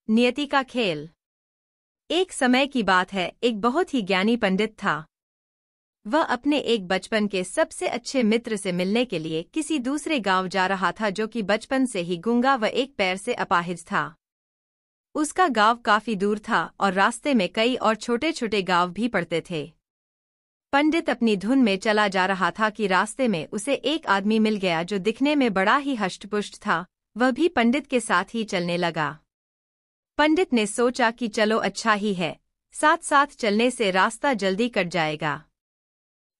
नियति का खेल। एक समय की बात है, एक बहुत ही ज्ञानी पंडित था। वह अपने एक बचपन के सबसे अच्छे मित्र से मिलने के लिए किसी दूसरे गांव जा रहा था, जो कि बचपन से ही गूंगा व एक पैर से अपाहिज था। उसका गांव काफी दूर था और रास्ते में कई और छोटे छोटे गांव भी पड़ते थे। पंडित अपनी धुन में चला जा रहा था कि रास्ते में उसे एक आदमी मिल गया जो दिखने में बड़ा ही हष्टपुष्ट था। वह भी पंडित के साथ ही चलने लगा। पंडित ने सोचा कि चलो अच्छा ही है, साथ साथ चलने से रास्ता जल्दी कट जाएगा।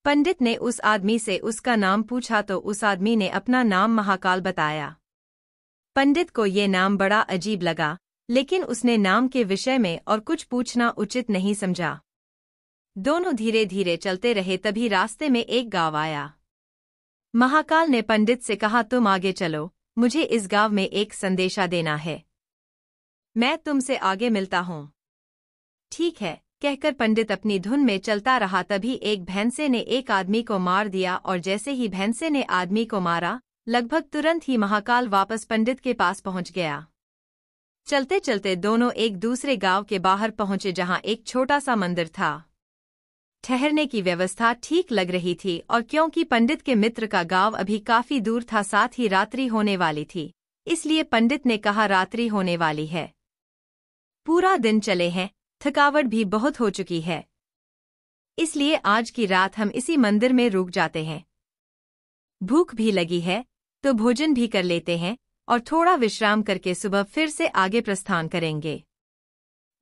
पंडित ने उस आदमी से उसका नाम पूछा तो उस आदमी ने अपना नाम महाकाल बताया। पंडित को ये नाम बड़ा अजीब लगा, लेकिन उसने नाम के विषय में और कुछ पूछना उचित नहीं समझा। दोनों धीरे धीरे चलते रहे, तभी रास्ते में एक गांव आया। महाकाल ने पंडित से कहा, तुम आगे चलो, मुझे इस गांव में एक संदेशा देना है, मैं तुमसे आगे मिलता हूँ। ठीक है, कहकर पंडित अपनी धुन में चलता रहा। तभी एक भैंसे ने एक आदमी को मार दिया और जैसे ही भैंसे ने आदमी को मारा, लगभग तुरंत ही महाकाल वापस पंडित के पास पहुंच गया। चलते चलते दोनों एक दूसरे गांव के बाहर पहुंचे, जहां एक छोटा सा मंदिर था। ठहरने की व्यवस्था ठीक लग रही थी और क्योंकि पंडित के मित्र का गांव अभी काफी दूर था, साथ ही रात्रि होने वाली थी, इसलिए पंडित ने कहा, रात्रि होने वाली है, पूरा दिन चले हैं, थकावट भी बहुत हो चुकी है, इसलिए आज की रात हम इसी मंदिर में रुक जाते हैं। भूख भी लगी है तो भोजन भी कर लेते हैं और थोड़ा विश्राम करके सुबह फिर से आगे प्रस्थान करेंगे।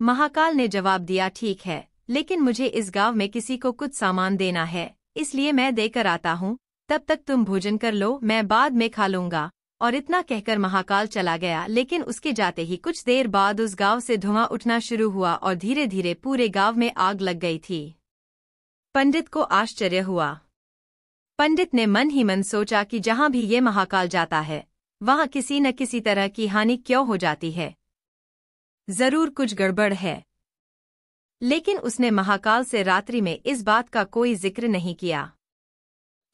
महाकाल ने जवाब दिया, ठीक है, लेकिन मुझे इस गांव में किसी को कुछ सामान देना है, इसलिए मैं देकर आता हूँ, तब तक तुम भोजन कर लो, मैं बाद में खा लूंगा। और इतना कहकर महाकाल चला गया। लेकिन उसके जाते ही कुछ देर बाद उस गांव से धुआं उठना शुरू हुआ और धीरे धीरे पूरे गांव में आग लग गई थी। पंडित को आश्चर्य हुआ। पंडित ने मन ही मन सोचा कि जहां भी ये महाकाल जाता है, वहां किसी न किसी तरह की हानि क्यों हो जाती है, जरूर कुछ गड़बड़ है। लेकिन उसने महाकाल से रात्रि में इस बात का कोई जिक्र नहीं किया।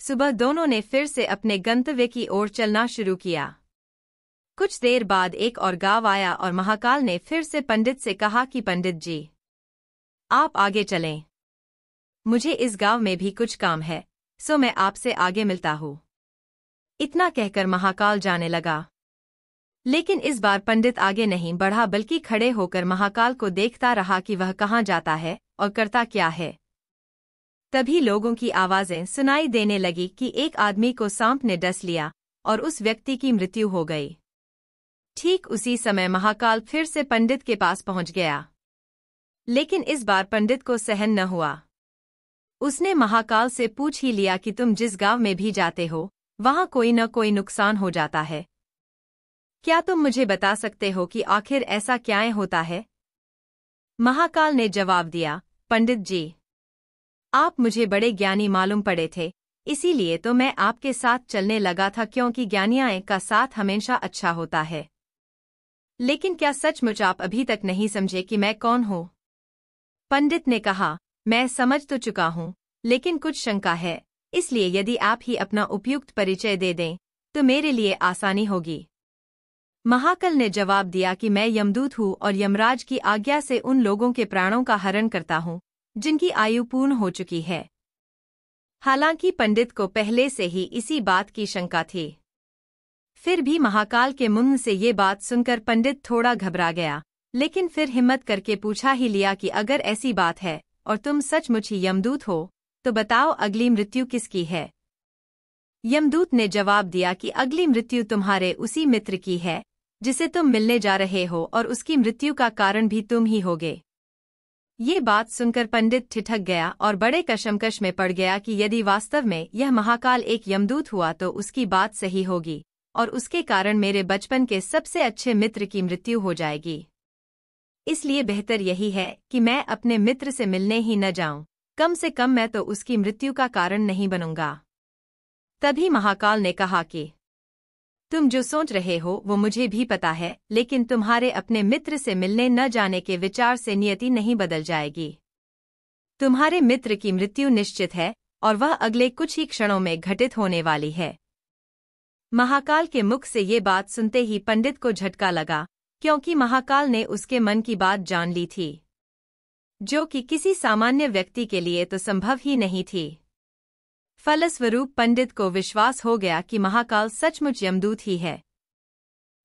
सुबह दोनों ने फिर से अपने गंतव्य की ओर चलना शुरू किया। कुछ देर बाद एक और गांव आया और महाकाल ने फिर से पंडित से कहा कि पंडित जी, आप आगे चलें, मुझे इस गांव में भी कुछ काम है, सो मैं आपसे आगे मिलता हूँ। इतना कहकर महाकाल जाने लगा। लेकिन इस बार पंडित आगे नहीं बढ़ा, बल्कि खड़े होकर महाकाल को देखता रहा कि वह कहाँ जाता है और करता क्या है। तभी लोगों की आवाजें सुनाई देने लगी कि एक आदमी को सांप ने डस लिया और उस व्यक्ति की मृत्यु हो गई। ठीक उसी समय महाकाल फिर से पंडित के पास पहुंच गया। लेकिन इस बार पंडित को सहन न हुआ। उसने महाकाल से पूछ ही लिया कि तुम जिस गांव में भी जाते हो, वहां कोई न कोई नुकसान हो जाता है, क्या तुम मुझे बता सकते हो कि आखिर ऐसा क्या होता है? महाकाल ने जवाब दिया, पंडित जी, आप मुझे बड़े ज्ञानी मालूम पड़े थे, इसीलिए तो मैं आपके साथ चलने लगा था, क्योंकि ज्ञानियों का साथ हमेशा अच्छा होता है। लेकिन क्या सचमुच आप अभी तक नहीं समझे कि मैं कौन हूँ? पंडित ने कहा, मैं समझ तो चुका हूँ, लेकिन कुछ शंका है, इसलिए यदि आप ही अपना उपयुक्त परिचय दे दें तो मेरे लिए आसानी होगी। महाकाल ने जवाब दिया कि मैं यमदूत हूँ और यमराज की आज्ञा से उन लोगों के प्राणों का हरण करता हूँ जिनकी आयु पूर्ण हो चुकी है। हालांकि पंडित को पहले से ही इसी बात की शंका थी। फिर भी महाकाल के मुंह से ये बात सुनकर पंडित थोड़ा घबरा गया, लेकिन फिर हिम्मत करके पूछा ही लिया कि अगर ऐसी बात है और तुम सचमुच ही यमदूत हो, तो बताओ अगली मृत्यु किसकी है? यमदूत ने जवाब दिया कि अगली मृत्यु तुम्हारे उसी मित्र की है जिसे तुम मिलने जा रहे हो, और उसकी मृत्यु का कारण भी तुम ही होगे। ये बात सुनकर पंडित ठिठक गया और बड़े कशमकश में पड़ गया कि यदि वास्तव में यह महाकाल एक यमदूत हुआ तो उसकी बात सही होगी और उसके कारण मेरे बचपन के सबसे अच्छे मित्र की मृत्यु हो जाएगी। इसलिए बेहतर यही है कि मैं अपने मित्र से मिलने ही न जाऊं, कम से कम मैं तो उसकी मृत्यु का कारण नहीं बनूंगा। तभी महाकाल ने कहा कि तुम जो सोच रहे हो वो मुझे भी पता है, लेकिन तुम्हारे अपने मित्र से मिलने न जाने के विचार से नियति नहीं बदल जाएगी। तुम्हारे मित्र की मृत्यु निश्चित है और वह अगले कुछ ही क्षणों में घटित होने वाली है। महाकाल के मुख से ये बात सुनते ही पंडित को झटका लगा, क्योंकि महाकाल ने उसके मन की बात जान ली थी, जो कि किसी सामान्य व्यक्ति के लिए तो संभव ही नहीं थी। फलस्वरूप पंडित को विश्वास हो गया कि महाकाल सचमुच यमदूत ही है।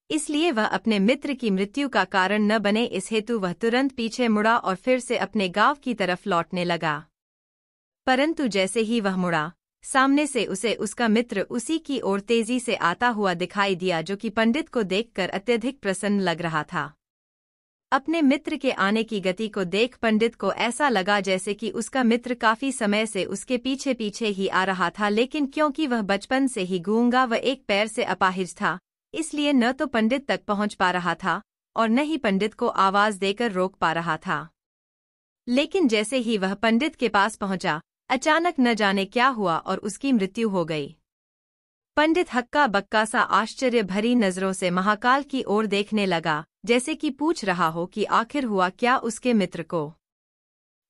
इसलिए वह अपने मित्र की मृत्यु का कारण न बने, इस हेतु वह तुरंत पीछे मुड़ा और फिर से अपने गांव की तरफ लौटने लगा। परंतु जैसे ही वह मुड़ा, सामने से उसे उसका मित्र उसी की ओर तेजी से आता हुआ दिखाई दिया, जो कि पंडित को देखकर अत्यधिक प्रसन्न लग रहा था। अपने मित्र के आने की गति को देख पंडित को ऐसा लगा जैसे कि उसका मित्र काफी समय से उसके पीछे पीछे ही आ रहा था, लेकिन क्योंकि वह बचपन से ही गूंगा व एक पैर से अपाहिज था, इसलिए न तो पंडित तक पहुंच पा रहा था और न ही पंडित को आवाज देकर रोक पा रहा था। लेकिन जैसे ही वह पंडित के पास पहुंचा, अचानक न जाने क्या हुआ और उसकी मृत्यु हो गई। पंडित हक्का बक्का सा आश्चर्य भरी नजरों से महाकाल की ओर देखने लगा, जैसे कि पूछ रहा हो कि आखिर हुआ क्या उसके मित्र को।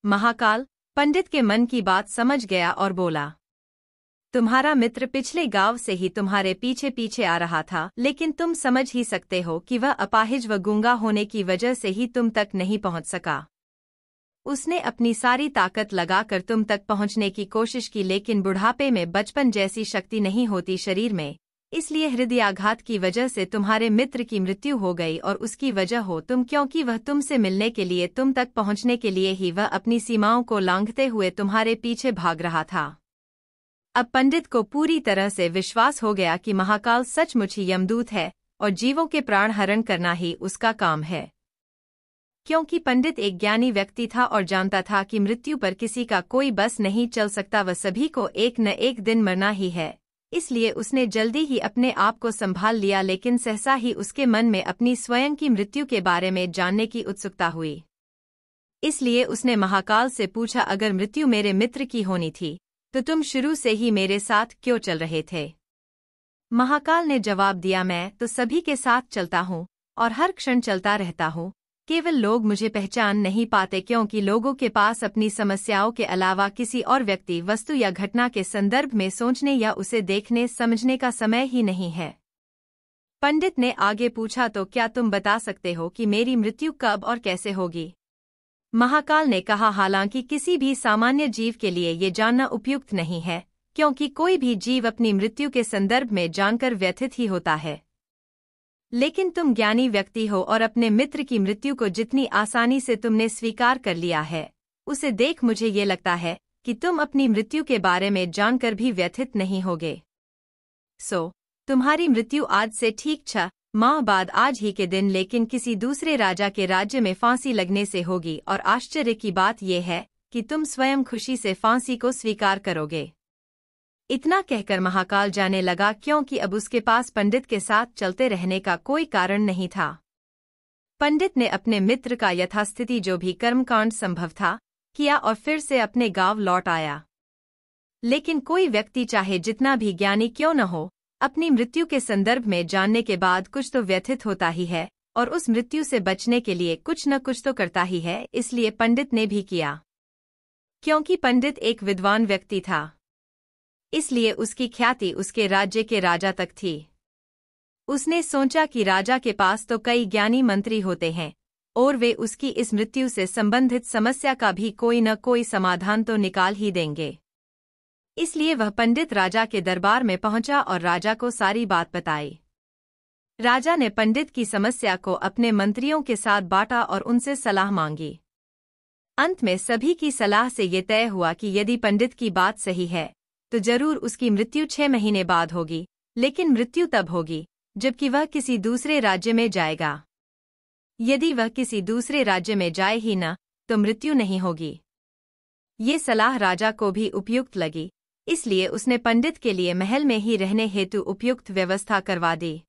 महाकाल पंडित के मन की बात समझ गया और बोला, तुम्हारा मित्र पिछले गांव से ही तुम्हारे पीछे पीछे आ रहा था, लेकिन तुम समझ ही सकते हो कि वह अपाहिज व गूंगा होने की वजह से ही तुम तक नहीं पहुंच सका। उसने अपनी सारी ताकत लगाकर तुम तक पहुंचने की कोशिश की, लेकिन बुढ़ापे में बचपन जैसी शक्ति नहीं होती शरीर में, इसलिए हृदयाघात की वजह से तुम्हारे मित्र की मृत्यु हो गई और उसकी वजह हो तुम, क्योंकि वह तुमसे मिलने के लिए, तुम तक पहुंचने के लिए ही वह अपनी सीमाओं को लांघते हुए तुम्हारे पीछे भाग रहा था। अब पंडित को पूरी तरह से विश्वास हो गया कि महाकाल सचमुच ही यमदूत है और जीवों के प्राण हरण करना ही उसका काम है। क्योंकि पंडित एक ज्ञानी व्यक्ति था और जानता था कि मृत्यु पर किसी का कोई बस नहीं चल सकता, वह सभी को एक न एक दिन मरना ही है, इसलिए उसने जल्दी ही अपने आप को संभाल लिया। लेकिन सहसा ही उसके मन में अपनी स्वयं की मृत्यु के बारे में जानने की उत्सुकता हुई। इसलिए उसने महाकाल से पूछा, अगर मृत्यु मेरे मित्र की होनी थी तो तुम शुरू से ही मेरे साथ क्यों चल रहे थे? महाकाल ने जवाब दिया, मैं तो सभी के साथ चलता हूँ और हर क्षण चलता रहता हूँ, केवल लोग मुझे पहचान नहीं पाते, क्योंकि लोगों के पास अपनी समस्याओं के अलावा किसी और व्यक्ति, वस्तु या घटना के संदर्भ में सोचने या उसे देखने समझने का समय ही नहीं है। पंडित ने आगे पूछा, तो क्या तुम बता सकते हो कि मेरी मृत्यु कब और कैसे होगी? महाकाल ने कहा, हालांकि किसी भी सामान्य जीव के लिए ये जानना उपयुक्त नहीं है, क्योंकि कोई भी जीव अपनी मृत्यु के संदर्भ में जानकर व्यथित ही होता है। लेकिन तुम ज्ञानी व्यक्ति हो और अपने मित्र की मृत्यु को जितनी आसानी से तुमने स्वीकार कर लिया है, उसे देख मुझे ये लगता है कि तुम अपनी मृत्यु के बारे में जानकर भी व्यथित नहीं होगे। तुम्हारी मृत्यु आज से ठीक 6 माह बाद आज ही के दिन, लेकिन किसी दूसरे राजा के राज्य में फांसी लगने से होगी, और आश्चर्य की बात यह है कि तुम स्वयं खुशी से फांसी को स्वीकार करोगे। इतना कहकर महाकाल जाने लगा, क्योंकि अब उसके पास पंडित के साथ चलते रहने का कोई कारण नहीं था। पंडित ने अपने मित्र का यथास्थिति जो भी कर्मकांड संभव था किया और फिर से अपने गांव लौट आया। लेकिन कोई व्यक्ति चाहे जितना भी ज्ञानी क्यों न हो, अपनी मृत्यु के संदर्भ में जानने के बाद कुछ तो व्यथित होता ही है और उस मृत्यु से बचने के लिए कुछ न कुछ तो करता ही है। इसलिए पंडित ने भी किया। क्योंकि पंडित एक विद्वान व्यक्ति था, इसलिए उसकी ख्याति उसके राज्य के राजा तक थी। उसने सोचा कि राजा के पास तो कई ज्ञानी मंत्री होते हैं और वे उसकी इस मृत्यु से संबंधित समस्या का भी कोई न कोई समाधान तो निकाल ही देंगे। इसलिए वह पंडित राजा के दरबार में पहुंचा और राजा को सारी बात बताई। राजा ने पंडित की समस्या को अपने मंत्रियों के साथ बांटा और उनसे सलाह मांगी। अंत में सभी की सलाह से ये तय हुआ कि यदि पंडित की बात सही है तो जरूर उसकी मृत्यु 6 महीने बाद होगी, लेकिन मृत्यु तब होगी जबकि वह किसी दूसरे राज्य में जाएगा। यदि वह किसी दूसरे राज्य में जाए ही न तो मृत्यु नहीं होगी। ये सलाह राजा को भी उपयुक्त लगी, इसलिए उसने पंडित के लिए महल में ही रहने हेतु उपयुक्त व्यवस्था करवा दी।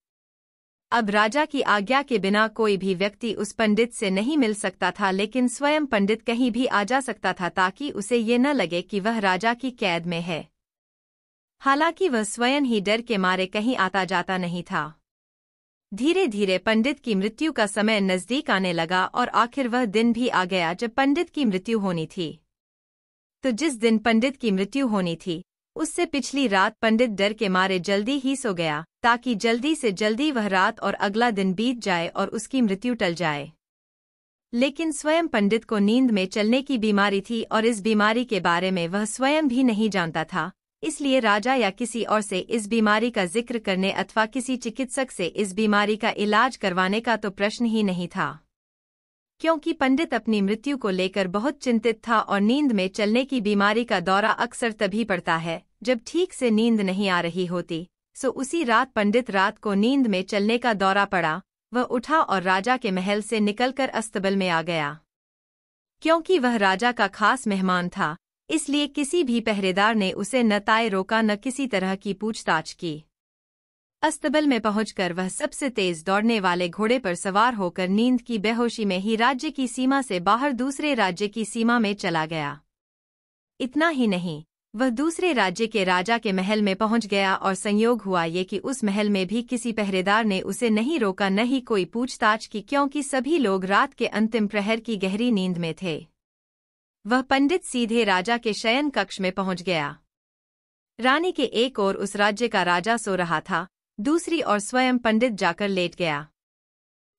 अब राजा की आज्ञा के बिना कोई भी व्यक्ति उस पंडित से नहीं मिल सकता था, लेकिन स्वयं पंडित कहीं भी आ जा सकता था ताकि उसे ये न लगे कि वह राजा की कैद में है। हालांकि वह स्वयं ही डर के मारे कहीं आता जाता नहीं था। धीरे धीरे पंडित की मृत्यु का समय नजदीक आने लगा और आखिर वह दिन भी आ गया जब पंडित की मृत्यु होनी थी। तो जिस दिन पंडित की मृत्यु होनी थी उससे पिछली रात पंडित डर के मारे जल्दी ही सो गया, ताकि जल्दी से जल्दी वह रात और अगला दिन बीत जाए और उसकी मृत्यु टल जाए। लेकिन स्वयं पंडित को नींद में चलने की बीमारी थी और इस बीमारी के बारे में वह स्वयं भी नहीं जानता था, इसलिए राजा या किसी और से इस बीमारी का जिक्र करने अथवा किसी चिकित्सक से इस बीमारी का इलाज करवाने का तो प्रश्न ही नहीं था। क्योंकि पंडित अपनी मृत्यु को लेकर बहुत चिंतित था और नींद में चलने की बीमारी का दौरा अक्सर तभी पड़ता है जब ठीक से नींद नहीं आ रही होती। सो उसी रात पंडित रात को नींद में चलने का दौरा पड़ा। वह उठा और राजा के महल से निकलकर अस्तबल में आ गया। क्योंकि वह राजा का खास मेहमान था, इसलिए किसी भी पहरेदार ने उसे न ताए रोका न किसी तरह की पूछताछ की। अस्तबल में पहुंचकर वह सबसे तेज दौड़ने वाले घोड़े पर सवार होकर नींद की बेहोशी में ही राज्य की सीमा से बाहर दूसरे राज्य की सीमा में चला गया। इतना ही नहीं, वह दूसरे राज्य के राजा के महल में पहुंच गया और संयोग हुआ ये कि उस महल में भी किसी पहरेदार ने उसे नहीं रोका न ही कोई पूछताछ की, क्योंकि सभी लोग रात के अंतिम प्रहर की गहरी नींद में थे। वह पंडित सीधे राजा के शयन कक्ष में पहुंच गया। रानी के एक ओर उस राज्य का राजा सो रहा था, दूसरी ओर स्वयं पंडित जाकर लेट गया।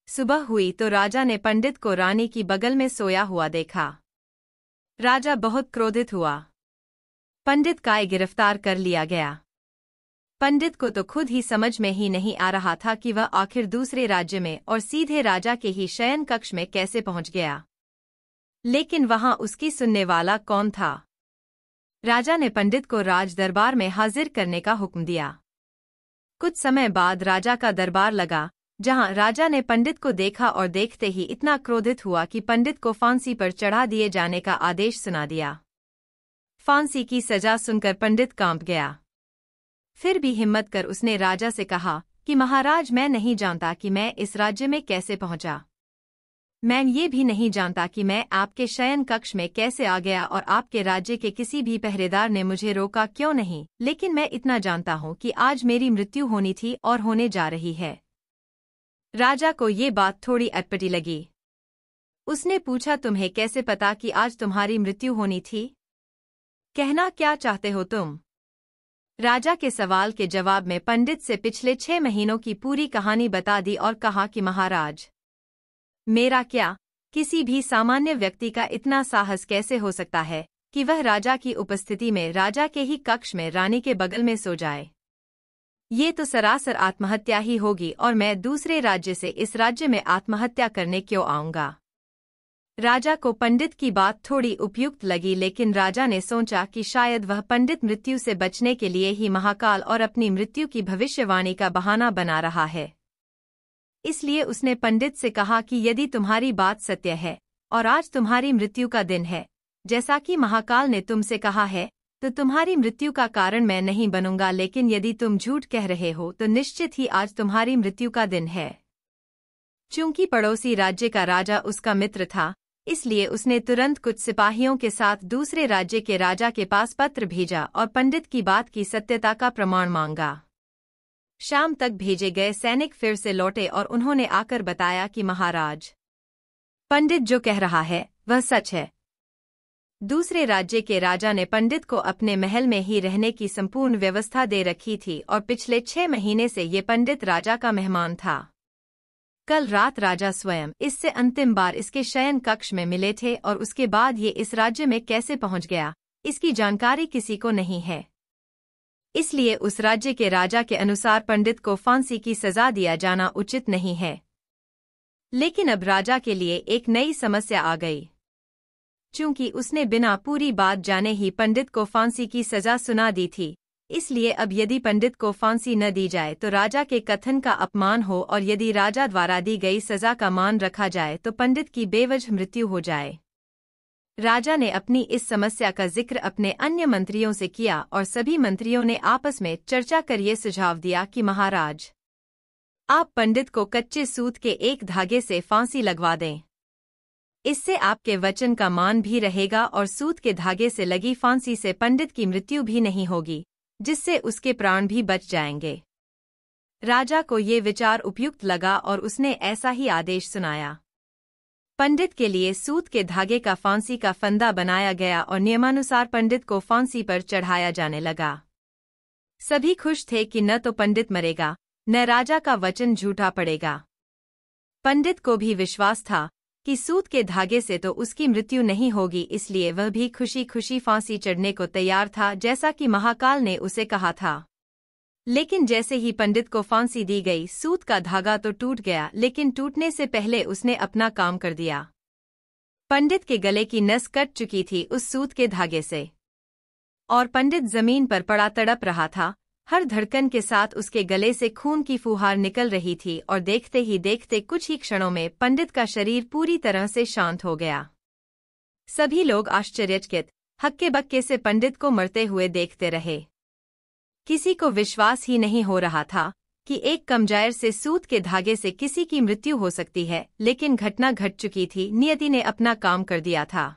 सुबह हुई तो राजा ने पंडित को रानी की बगल में सोया हुआ देखा। राजा बहुत क्रोधित हुआ। पंडित का गिरफ्तार कर लिया गया। पंडित को तो खुद ही समझ में ही नहीं आ रहा था कि वह आखिर दूसरे राज्य में और सीधे राजा के ही शयन कक्ष में कैसे पहुंच गया। लेकिन वहां उसकी सुनने वाला कौन था? राजा ने पंडित को राज दरबार में हाजिर करने का हुक्म दिया। कुछ समय बाद राजा का दरबार लगा, जहां राजा ने पंडित को देखा और देखते ही इतना क्रोधित हुआ कि पंडित को फांसी पर चढ़ा दिए जाने का आदेश सुना दिया। फांसी की सजा सुनकर पंडित कांप गया। फिर भी हिम्मत कर उसने राजा से कहा कि महाराज, मैं नहीं जानता कि मैं इस राज्य में कैसे पहुंचा। मैं ये भी नहीं जानता कि मैं आपके शयन कक्ष में कैसे आ गया और आपके राज्य के किसी भी पहरेदार ने मुझे रोका क्यों नहीं, लेकिन मैं इतना जानता हूं कि आज मेरी मृत्यु होनी थी और होने जा रही है। राजा को ये बात थोड़ी अटपटी लगी। उसने पूछा, तुम्हें कैसे पता कि आज तुम्हारी मृत्यु होनी थी? कहना क्या चाहते हो तुम? राजा के सवाल के जवाब में पंडित से पिछले 6 महीनों की पूरी कहानी बता दी और कहा कि महाराज, मेरा क्या, किसी भी सामान्य व्यक्ति का इतना साहस कैसे हो सकता है कि वह राजा की उपस्थिति में राजा के ही कक्ष में रानी के बगल में सो जाए। ये तो सरासर आत्महत्या ही होगी और मैं दूसरे राज्य से इस राज्य में आत्महत्या करने क्यों आऊंगा? राजा को पंडित की बात थोड़ी उपयुक्त लगी, लेकिन राजा ने सोचा कि शायद वह पंडित मृत्यु से बचने के लिए ही महाकाल और अपनी मृत्यु की भविष्यवाणी का बहाना बना रहा है। इसलिए उसने पंडित से कहा कि यदि तुम्हारी बात सत्य है और आज तुम्हारी मृत्यु का दिन है, जैसा कि महाकाल ने तुमसे कहा है, तो तुम्हारी मृत्यु का कारण मैं नहीं बनूंगा, लेकिन यदि तुम झूठ कह रहे हो तो निश्चित ही आज तुम्हारी मृत्यु का दिन है। चूंकि पड़ोसी राज्य का राजा उसका मित्र था, इसलिए उसने तुरंत कुछ सिपाहियों के साथ दूसरे राज्य के राजा के पास पत्र भेजा और पंडित की बात की सत्यता का प्रमाण मांगा। शाम तक भेजे गए सैनिक फिर से लौटे और उन्होंने आकर बताया कि महाराज, पंडित जो कह रहा है वह सच है। दूसरे राज्य के राजा ने पंडित को अपने महल में ही रहने की संपूर्ण व्यवस्था दे रखी थी और पिछले 6 महीने से ये पंडित राजा का मेहमान था। कल रात राजा स्वयं इससे अंतिम बार इसके शयन कक्ष में मिले थे और उसके बाद ये इस राज्य में कैसे पहुंच गया, इसकी जानकारी किसी को नहीं है। इसलिए उस राज्य के राजा के अनुसार पंडित को फांसी की सजा दिया जाना उचित नहीं है। लेकिन अब राजा के लिए एक नई समस्या आ गई। चूंकि उसने बिना पूरी बात जाने ही पंडित को फांसी की सजा सुना दी थी, इसलिए अब यदि पंडित को फांसी न दी जाए तो राजा के कथन का अपमान हो और यदि राजा द्वारा दी गई सजा का मान रखा जाए तो पंडित की बेवजह मृत्यु हो जाए। राजा ने अपनी इस समस्या का जिक्र अपने अन्य मंत्रियों से किया और सभी मंत्रियों ने आपस में चर्चा कर ये सुझाव दिया कि महाराज, आप पंडित को कच्चे सूत के एक धागे से फांसी लगवा दें। इससे आपके वचन का मान भी रहेगा और सूत के धागे से लगी फांसी से पंडित की मृत्यु भी नहीं होगी, जिससे उसके प्राण भी बच जाएंगे। राजा को ये विचार उपयुक्त लगा और उसने ऐसा ही आदेश सुनाया। पंडित के लिए सूत के धागे का फांसी का फंदा बनाया गया और नियमानुसार पंडित को फांसी पर चढ़ाया जाने लगा। सभी खुश थे कि न तो पंडित मरेगा, न राजा का वचन झूठा पड़ेगा। पंडित को भी विश्वास था कि सूत के धागे से तो उसकी मृत्यु नहीं होगी, इसलिए वह भी खुशी खुशी फांसी चढ़ने को तैयार था, जैसा कि महाकाल ने उसे कहा था। लेकिन जैसे ही पंडित को फांसी दी गई, सूत का धागा तो टूट गया, लेकिन टूटने से पहले उसने अपना काम कर दिया। पंडित के गले की नस कट चुकी थी उस सूत के धागे से, और पंडित जमीन पर पड़ा तड़प रहा था। हर धड़कन के साथ उसके गले से खून की फुहार निकल रही थी, और देखते ही देखते कुछ ही क्षणों में पंडित का शरीर पूरी तरह से शांत हो गया। सभी लोग आश्चर्यचकित हक्के बक्के से पंडित को मरते हुए देखते रहे। किसी को विश्वास ही नहीं हो रहा था कि एक कमजायर से सूत के धागे से किसी की मृत्यु हो सकती है, लेकिन घटना घट चुकी थी। नियति ने अपना काम कर दिया था।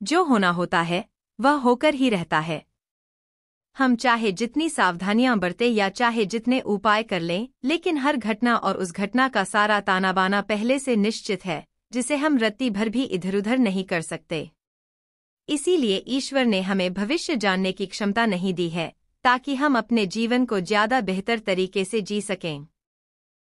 जो होना होता है वह होकर ही रहता है। हम चाहे जितनी सावधानियां बरतें या चाहे जितने उपाय कर लें, लेकिन हर घटना और उस घटना का सारा ताना बाना पहले से निश्चित है, जिसे हम रत्ती भर भी इधर उधर नहीं कर सकते। इसीलिए ईश्वर ने हमें भविष्य जानने की क्षमता नहीं दी है, ताकि हम अपने जीवन को ज्यादा बेहतर तरीके से जी सकें।